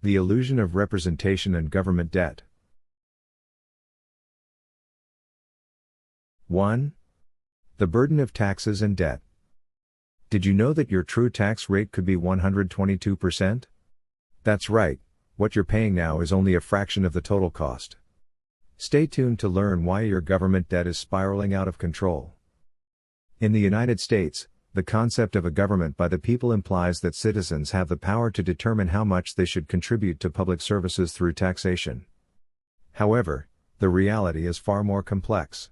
The illusion of representation and government debt. 1. The burden of taxes and debt. Did you know that your true tax rate could be 122%? That's right, what you're paying now is only a fraction of the total cost. Stay tuned to learn why your government debt is spiraling out of control. In the United States, the concept of a government by the people implies that citizens have the power to determine how much they should contribute to public services through taxation. However, the reality is far more complex.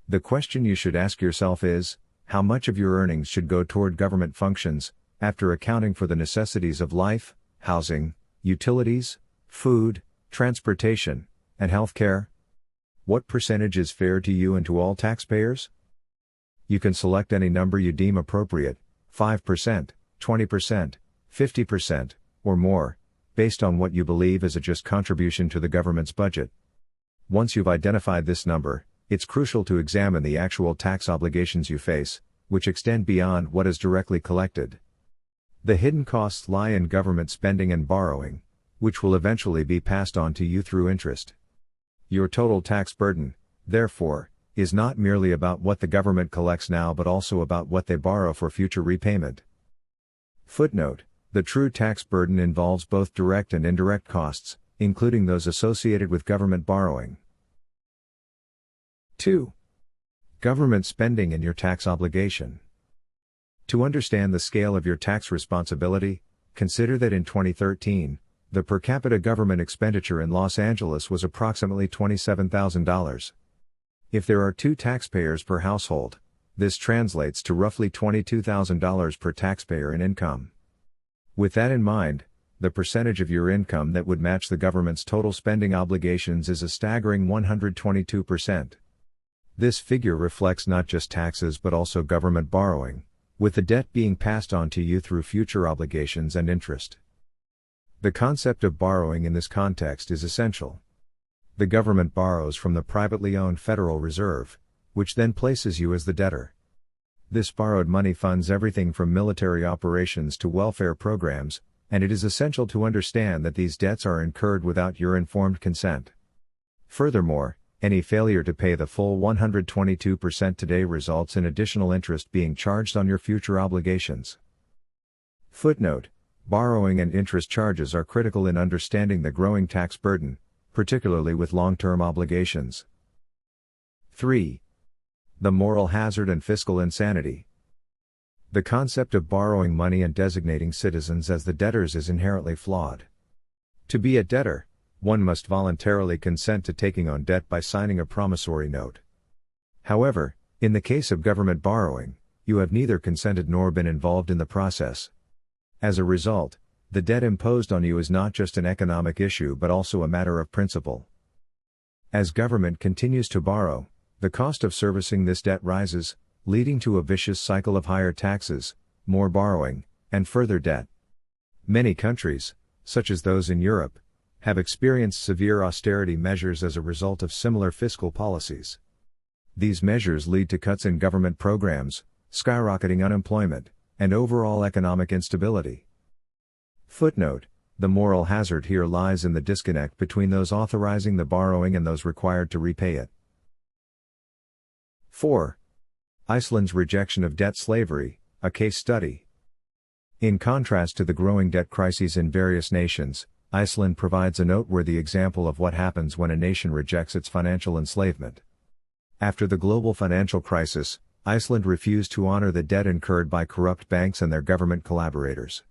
The question you should ask yourself is, how much of your earnings should go toward government functions, after accounting for the necessities of life, housing, utilities, food, transportation, and healthcare? What percentage is fair to you and to all taxpayers? You can select any number you deem appropriate, 5%, 20%, 50%, or more, based on what you believe is a just contribution to the government's budget. Once you've identified this number, it's crucial to examine the actual tax obligations you face, which extend beyond what is directly collected. The hidden costs lie in government spending and borrowing, which will eventually be passed on to you through interest. Your total tax burden, therefore, is not merely about what the government collects now but also about what they borrow for future repayment. Footnote: the true tax burden involves both direct and indirect costs, including those associated with government borrowing. 2. Government spending and your tax obligation. To understand the scale of your tax responsibility, consider that in 2013, the per capita government expenditure in Los Angeles was approximately $27,000. If there are 2 taxpayers per household, this translates to roughly $22,000 per taxpayer in income. With that in mind, the percentage of your income that would match the government's total spending obligations is a staggering 122%. This figure reflects not just taxes but also government borrowing, with the debt being passed on to you through future obligations and interest. The concept of borrowing in this context is essential. The government borrows from the privately owned Federal Reserve, which then places you as the debtor. This borrowed money funds everything from military operations to welfare programs, and it is essential to understand that these debts are incurred without your informed consent. Furthermore, any failure to pay the full 122% today results in additional interest being charged on your future obligations. Footnote: borrowing and interest charges are critical in understanding the growing tax burden, particularly with long-term obligations. 3. The moral hazard and fiscal insanity. The concept of borrowing money and designating citizens as the debtors is inherently flawed. To be a debtor, one must voluntarily consent to taking on debt by signing a promissory note. However, in the case of government borrowing, you have neither consented nor been involved in the process. As a result, the debt imposed on you is not just an economic issue but also a matter of principle. As government continues to borrow, the cost of servicing this debt rises, leading to a vicious cycle of higher taxes, more borrowing, and further debt. Many countries, such as those in Europe, have experienced severe austerity measures as a result of similar fiscal policies. These measures lead to cuts in government programs, skyrocketing unemployment, and overall economic instability. Footnote: the moral hazard here lies in the disconnect between those authorizing the borrowing and those required to repay it. 4. Iceland's rejection of debt slavery, a case study. In contrast to the growing debt crises in various nations, Iceland provides a noteworthy example of what happens when a nation rejects its financial enslavement. After the global financial crisis, Iceland refused to honor the debt incurred by corrupt banks and their government collaborators.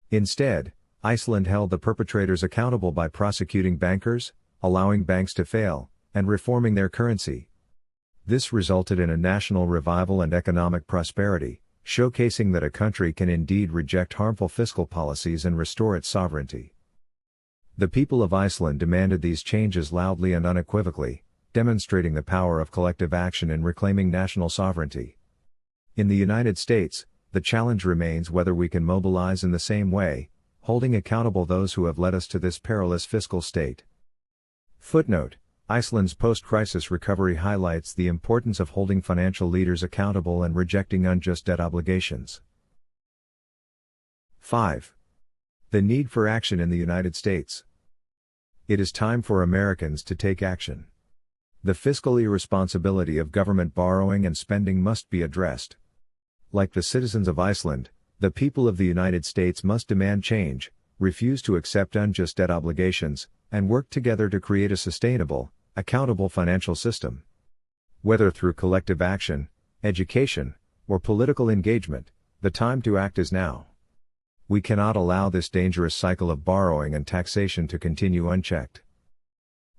Instead, Iceland held the perpetrators accountable by prosecuting bankers, allowing banks to fail, and reforming their currency. This resulted in a national revival and economic prosperity, showcasing that a country can indeed reject harmful fiscal policies and restore its sovereignty. The people of Iceland demanded these changes loudly and unequivocally, demonstrating the power of collective action in reclaiming national sovereignty. In the United States, the challenge remains whether we can mobilize in the same way, holding accountable those who have led us to this perilous fiscal state. Footnote: Iceland's post-crisis recovery highlights the importance of holding financial leaders accountable and rejecting unjust debt obligations. 5. The need for action in the United States. It is time for Americans to take action. The fiscal irresponsibility of government borrowing and spending must be addressed. Like the citizens of Iceland, the people of the United States must demand change, refuse to accept unjust debt obligations, and work together to create a sustainable, accountable financial system. Whether through collective action, education, or political engagement, the time to act is now. We cannot allow this dangerous cycle of borrowing and taxation to continue unchecked.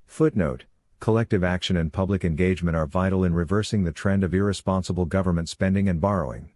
Footnote: collective action and public engagement are vital in reversing the trend of irresponsible government spending and borrowing.